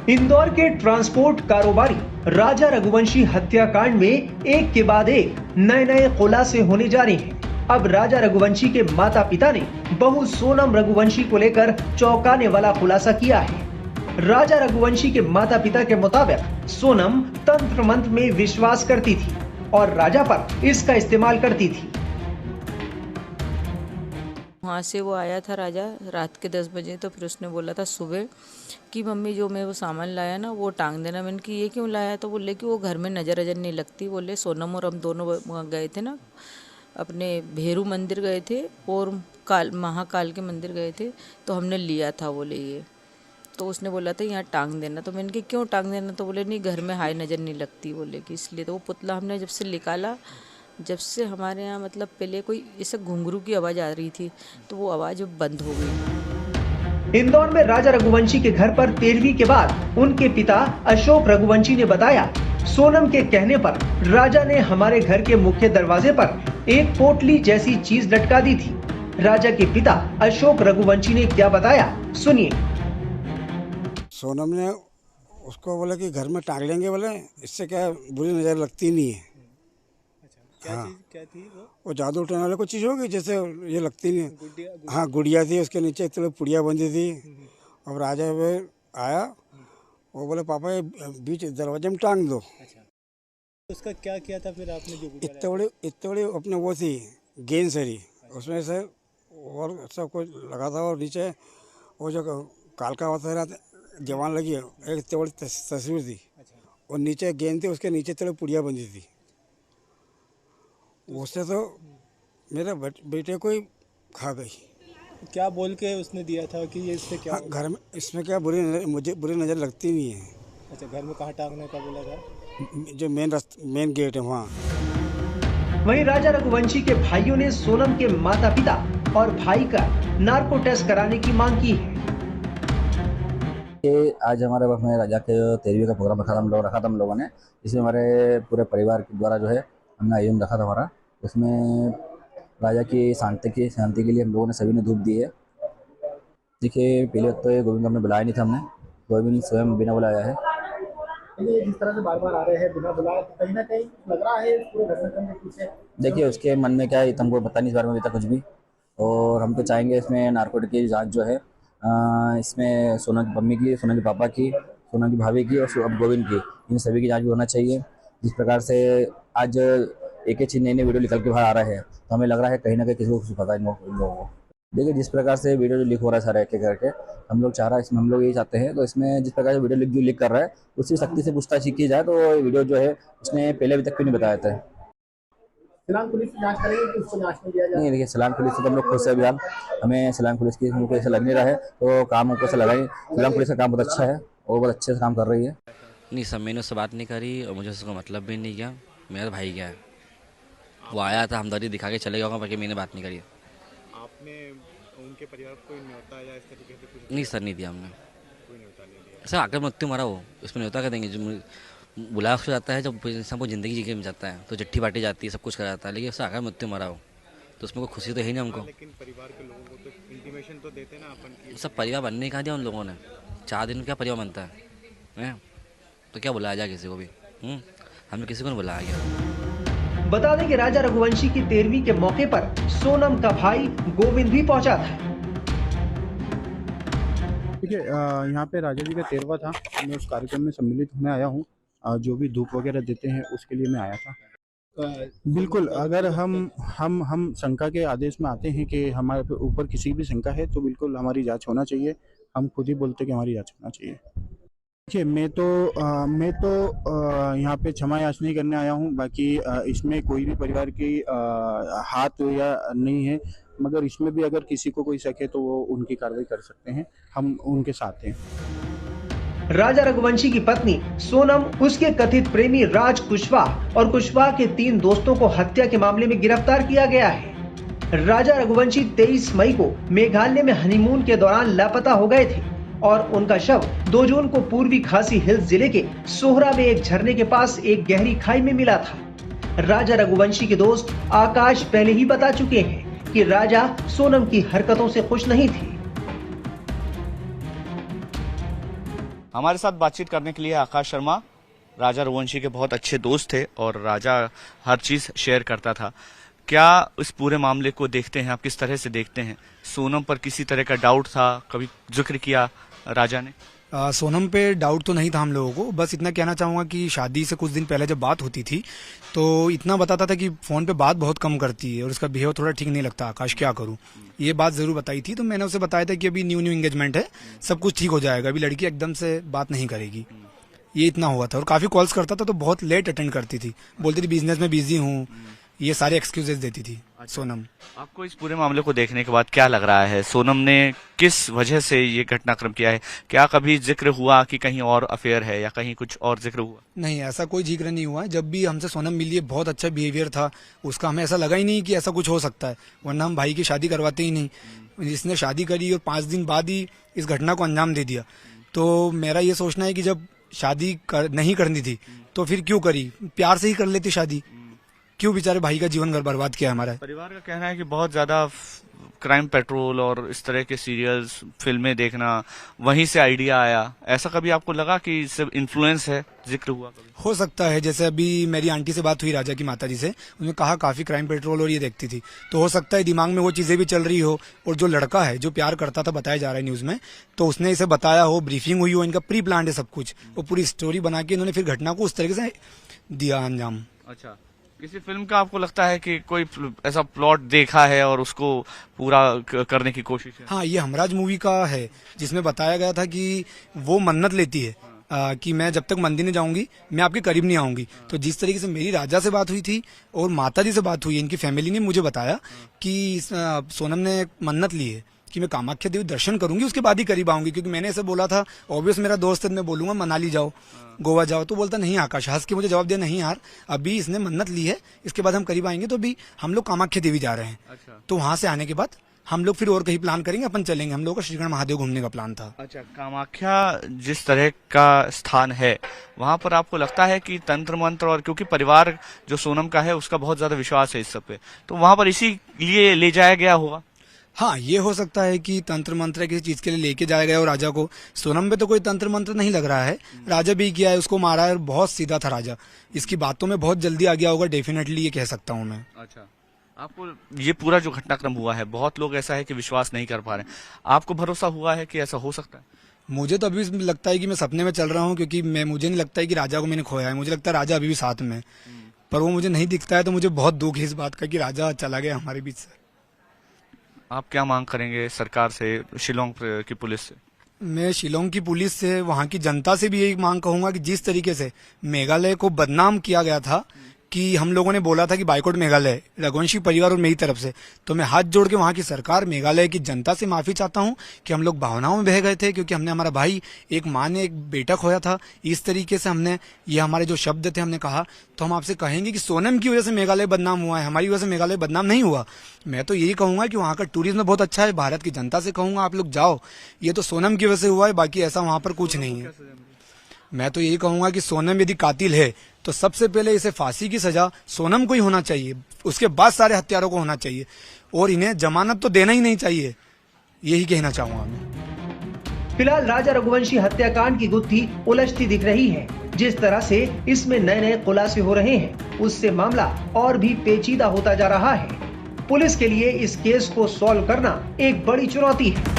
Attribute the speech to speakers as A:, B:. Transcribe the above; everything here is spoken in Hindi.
A: इंदौर के ट्रांसपोर्ट कारोबारी राजा रघुवंशी हत्याकांड में एक के बाद एक नए खुलासे होने जा रहे हैं। अब राजा रघुवंशी के माता पिता ने बहू सोनम रघुवंशी को लेकर चौंकाने वाला खुलासा किया है। राजा रघुवंशी के माता पिता के मुताबिक सोनम तंत्र मंत्र में विश्वास करती थी और राजा पर इसका इस्तेमाल करती थी।
B: वहाँ से वो आया था राजा रात के 10 बजे, तो फिर उसने बोला था सुबह कि मम्मी जो मैं वो सामान लाया ना वो टांग देना। मैंने कि ये क्यों लाया? तो बोले कि वो घर में नज़र नहीं लगती। बोले सोनम और हम दोनों गए थे ना, अपने भेरू मंदिर गए थे और महाकाल के मंदिर गए थे, तो हमने लिया था बोले ये। तो उसने बोला था यहाँ टांग देना। तो मैंने कि क्यों टांग देना? तो बोले नहीं घर में हाई नज़र नहीं लगती बोले कि इसलिए। तो वो पुतला हमने जब से निकाला, जब से हमारे यहाँ मतलब पहले कोई ऐसे घुंघरू की आवाज़ आ रही थी तो वो आवाज़ बंद हो गई।
A: इंदौर में राजा रघुवंशी के घर पर 13वीं के बाद उनके पिता अशोक रघुवंशी ने बताया, सोनम के कहने पर राजा ने हमारे घर के मुख्य दरवाजे पर एक पोटली जैसी चीज लटका दी थी। राजा के पिता अशोक रघुवंशी ने क्या बताया, सुनिए।
C: सोनम ने उसको बोला कि घर में टांग लेंगे, बोले इससे क्या बुरी नज़र लगती नहीं है।
D: क्या
C: हाँ,
D: चीज़ क्या थी
C: वो जादू उठाने वाले कुछ चीज़ होगी जैसे ये लगती नहीं। हाँ, गुड़िया थी, उसके नीचे इतने पुड़िया बंधी थी। अब राजा वे आया, वो बोले पापा ये बीच दरवाजे में टांग दो।
D: अच्छा, उसका क्या किया था फिर आपने जो गुड़िया
C: इतने बड़े अपने वो थी गेंद सरी, उसमें से और सब कुछ लगा था। और नीचे वो जो कालका होता है जवान लगी है, एक इतनी बड़ी तस्वीर थी। और नीचे गेंद थी, उसके नीचे इतने पुड़िया बंधी थी। उससे तो मेरे बेटे को ही खा गई।
D: क्या बोल के उसने दिया था कि ये इससे क्या?
C: हाँ, घर में इसमें क्या मुझे बुरी नज़र लगती नहीं है।
D: अच्छा, घर में कहाँ टांगने का बोला था?
C: जो मेन गेट है वहाँ।
A: वहीं राजा रघुवंशी के भाइयों ने सोनम के माता पिता और भाई का नार्को टेस्ट कराने की मांग की है।
E: आज हमारे पास में राजा के 13वीं का प्रोग्राम रखा था हम लोगों ने। इसमें हमारे पूरे परिवार के द्वारा जो है हमने आयोजन रखा था हमारा। उसमें राजा की शांति के लिए हम लोगों ने सभी ने धूप दी है। देखिए पहले तो ये गोविंद हमने बुलाया नहीं था, हमने गोविंद स्वयं बिना बुलाया है।
F: ये जिस तरह से बार-बार आ रहे हैं बिना बुलाए, कहीं ना कहीं लग रहा है पूरे घटनाक्रम के पीछे।
E: देखिए उसके मन में क्या है हमको पता नहीं इस बारे में अभी तक कुछ भी। और हम तो चाहेंगे इसमें नारकोटिक की जाँच जो है इसमें सोना की मम्मी की, सोना के पापा की, सोना की भाभी की और अब गोविंद की, इन सभी की जाँच भी होना चाहिए। जिस प्रकार से आज एक चीज़ नई वीडियो निकल के बाहर आ रहा है तो हमें लग रहा है कहीं ना कहीं किसी को कुछ पता इन लोगों को। देखिए जिस प्रकार से वीडियो जो लीक हो रहा है सारा एक करके, हम लोग चाह रहा है इसमें हम लोग यही चाहते हैं। तो इसमें जिस प्रकार से वीडियो लीक कर रहा है उसकी सख्ती से पूछताछ की जाए। तो वीडियो जो है उसने पहले अभी तक क्यों नहीं बताया था।
F: सिलान पुलिस जांच करेगी कि उसको जांच में दिया जाए?
E: नहीं देखिए सिलान पुलिस से तो हम लोग खुश है अभियान, हमें सिलान पुलिस की हमको ऐसा लग नहीं रहा है तो काम हमको ऐसा लगा ही। सिलान पुलिस का काम बहुत अच्छा है और बहुत अच्छे से काम कर रही है।
G: नहीं सर, मैंने उससे बात नहीं करी और मुझे उसका मतलब भी नहीं किया। मेरा भाई क्या है, वो आया था हमदर्दी दिखा के चले गया, बाकी मैंने बात नहीं करी।
D: आपने उनके परिवार को कोई न्योता या इस तरीके से कुछ?
G: नहीं सर, नहीं दिया हमने।
D: कोई न्योता नहीं दिया
G: सर आकर मृत्यु मारा वो, इसमें न्योता कर देंगे। जो बुलाया उसको जाता है, जब इंसान को ज़िंदगी जी में जाता है तो चिट्ठी बांटी जाती है, सब कुछ करा जाता है, लेकिन उससे आकर मृत्यु मारा हो तो उसमें कोई खुशी तो है नहीं हमको।
D: लेकिन परिवार के लोगों को तो इंटीमेशन तो देते ना अपन की।
G: सब परिवार बनने कहाँ दिया उन लोगों ने? 4 दिन क्या परिवार बनता है? तो क्या बुलाया जाए किसी को भी? हमने किसी को नहीं बुलाया गया।
A: बता दें कि राजा रघुवंशी की 13वीं के मौके पर सोनम का भाई गोविंद भी पहुंचा था।
H: देखिए यहाँ पे राजा जी का 13वां था, मैं उस कार्यक्रम में सम्मिलित होने आया हूँ। जो भी धूप वगैरह देते हैं उसके लिए मैं आया था। बिल्कुल, अगर हम शंका के आदेश में आते हैं कि हमारे ऊपर किसी भी शंका है तो बिल्कुल हमारी जांच होना चाहिए। हम खुद ही बोलते हैं कि हमारी जांच होना चाहिए। देखिए मैं तो यहाँ पे क्षमा याचना नहीं करने आया हूँ। बाकी इसमें कोई भी परिवार की हाथ या नहीं है, मगर इसमें भी अगर किसी को कोई शक है तो वो उनकी कार्रवाई कर सकते हैं, हम उनके साथ हैं।
A: राजा रघुवंशी की पत्नी सोनम, उसके कथित प्रेमी राज कुशवाहा और कुशवाहा के 3 दोस्तों को हत्या के मामले में गिरफ्तार किया गया है। राजा रघुवंशी 23 मई को मेघालय में हनीमून के दौरान लापता हो गए थे और उनका शव 2 जून को पूर्वी खासी हिल्स जिले के सोहरा में एक झरने के पास एक गहरी खाई में मिला था। राजा रघुवंशी के दोस्त आकाश पहले ही बता चुके हैं कि राजा सोनम की हरकतों से खुश नहीं थे।
I: हमारे साथ बातचीत करने के लिए आकाश शर्मा राजा रघुवंशी के बहुत अच्छे दोस्त थे और राजा हर चीज शेयर करता था। क्या इस पूरे मामले को देखते हैं आप, किस तरह से देखते हैं? सोनम पर किसी तरह का डाउट था, कभी जिक्र किया राजा ने?
J: सोनम पे डाउट तो नहीं था हम लोगों को। बस इतना कहना चाहूँगा कि शादी से कुछ दिन पहले जब बात होती थी तो इतना बताता था कि फ़ोन पे बात बहुत कम करती है और उसका बिहेव थोड़ा ठीक नहीं लगता। आकाश क्या करूँ, ये बात ज़रूर बताई थी। तो मैंने उसे बताया था कि अभी न्यू एंगेजमेंट है, सब कुछ ठीक हो जाएगा, अभी लड़की एकदम से बात नहीं करेगी। ये इतना हुआ था। और काफ़ी कॉल्स करता था तो बहुत लेट अटेंड करती थी, बोलती थी बिजनेस में बिजी हूँ, ये सारे एक्सक्यूजेस देती थी सोनम।
I: आपको इस पूरे मामले को देखने के बाद क्या लग रहा है, सोनम ने किस वजह से ये घटनाक्रम किया है? क्या कभी जिक्र हुआ कि कहीं और अफेयर है या कहीं कुछ और जिक्र हुआ?
J: नहीं, ऐसा कोई जिक्र नहीं हुआ। जब भी हमसे सोनम मिली है बहुत अच्छा बिहेवियर था उसका, हमें ऐसा लगा ही नहीं कि ऐसा कुछ हो सकता है, वरना हम भाई की शादी करवाते ही नहीं। इसने शादी करी और 5 दिन बाद ही इस घटना को अंजाम दे दिया। तो मेरा ये सोचना है कि जब शादी नहीं करनी थी तो फिर क्यों करी, प्यार से ही कर लेती शादी, क्यों बेचारे भाई का जीवन बर्बाद किया हमारा।
I: परिवार का कहना है कि बहुत ज्यादा क्राइम पेट्रोल और इस तरह के सीरियल्स फिल्में देखना, वहीं से आइडिया आया। ऐसा कभी आपको लगा कि इससे इन्फ्लुएंस है, जिक्र हुआ कभी?
J: हो सकता है। जैसे अभी मेरी आंटी से बात हुई, राजा की माता जी से, उन्होंने कहा काफी क्राइम पेट्रोल और ये देखती थी, तो हो सकता है दिमाग में वो चीजें भी चल रही हो। और जो लड़का है जो प्यार करता था, बताया जा रहा है न्यूज में, तो उसने इसे बताया हो, ब्रीफिंग हुई हो, इनका प्री प्लान है सब कुछ, वो पूरी स्टोरी बना के इन्होंने फिर घटना को उस तरीके से दिया अंजाम।
I: अच्छा, किसी फिल्म का आपको लगता है कि कोई ऐसा प्लॉट देखा है और उसको पूरा करने की कोशिश है?
J: हाँ, ये हमराज मूवी का है जिसमें बताया गया था कि वो मन्नत लेती है कि मैं जब तक मंदिर नहीं जाऊंगी मैं आपके करीब नहीं आऊंगी। तो जिस तरीके से मेरी राजा से बात हुई थी और माता जी से बात हुई, इनकी फैमिली ने मुझे बताया कि सोनम ने मन्नत ली है कि मैं कामाख्या देवी दर्शन करूंगी उसके बाद ही करीब आऊंगी। क्योंकि मैंने ऐसे बोला था, ऑब्वियस मेरा दोस्त है, मैं बोलूंगा मनाली जाओ, गोवा जाओ, तो बोलता नहीं आकाश, हंस के मुझे जवाब दिया, नहीं यार अभी इसने मन्नत ली है, इसके बाद हम करीब आएंगे, तो अभी हम लोग कामाख्या देवी जा रहे हैं। अच्छा। तो वहां से आने के बाद हम लोग फिर और कहीं प्लान करेंगे, अपन चलेंगे। हम लोगों का श्रीगढ़ महादेव घूमने का प्लान था।
I: अच्छा, कामाख्या जिस तरह का स्थान है, वहां पर आपको लगता है कि तंत्र मंत्र, और क्योंकि परिवार जो सोनम का है उसका बहुत ज्यादा विश्वास है इस सब पे, तो वहां पर इसीलिए ले जाया गया होगा?
J: हाँ, ये हो सकता है कि तंत्र मंत्र किसी चीज के लिए लेके जाया गया हो राजा को। सोनम पे तो कोई तंत्र मंत्र नहीं लग रहा है, राजा भी किया है, उसको मारा है, और बहुत सीधा था राजा, इसकी बातों में बहुत जल्दी आ गया होगा, डेफिनेटली ये कह सकता हूँ मैं। अच्छा,
I: आपको ये पूरा जो घटनाक्रम हुआ है, बहुत लोग ऐसा है कि विश्वास नहीं कर पा रहे, आपको भरोसा हुआ है कि ऐसा हो सकता है?
J: मुझे तो अभी लगता है कि मैं सपने में चल रहा हूँ, क्योंकि मुझे नहीं लगता है कि राजा को मैंने खोया है। मुझे लगता है राजा अभी भी साथ में, पर वो मुझे नहीं दिखता है, तो मुझे बहुत दुख है इस बात का कि राजा चला गया हमारे बीच से।
I: आप क्या मांग करेंगे सरकार से, शिलोंग की पुलिस से?
J: मैं शिलोंग की पुलिस से, वहाँ की जनता से भी यही मांग कहूंगा कि जिस तरीके से मेघालय को बदनाम किया गया था, कि हम लोगों ने बोला था कि बाइकआउट मेघालय, रघुवंशी परिवार और मेरी तरफ से, तो मैं हाथ जोड़ के वहाँ की सरकार, मेघालय की जनता से माफी चाहता हूँ कि हम लोग भावनाओं में बह गए थे, क्योंकि हमने हमारा भाई, एक माँ ने एक बेटा खोया था, इस तरीके से हमने, ये हमारे जो शब्द थे हमने कहा। तो हम आपसे कहेंगे कि सोनम की वजह से मेघालय बदनाम हुआ है, हमारी वजह से मेघालय बदनाम नहीं हुआ। मैं तो यही कहूंगा कि वहाँ का टूरिज्म बहुत अच्छा है, भारत की जनता से कहूंगा आप लोग जाओ, ये तो सोनम की वजह से हुआ है, बाकी ऐसा वहाँ पर कुछ नहीं है। मैं तो यही कहूंगा कि सोनम यदि कातिल है तो सबसे पहले इसे फांसी की सजा सोनम को ही होना चाहिए, उसके बाद सारे हत्यारों को होना चाहिए, और इन्हें जमानत तो देना ही नहीं चाहिए, यही कहना चाहूंगा मैं।
A: फिलहाल राजा रघुवंशी हत्याकांड की गुत्थी उलझती दिख रही है। जिस तरह से इसमें नए नए खुलासे हो रहे हैं, उससे मामला और भी पेचीदा होता जा रहा है। पुलिस के लिए इस केस को सॉल्व करना एक बड़ी चुनौती है।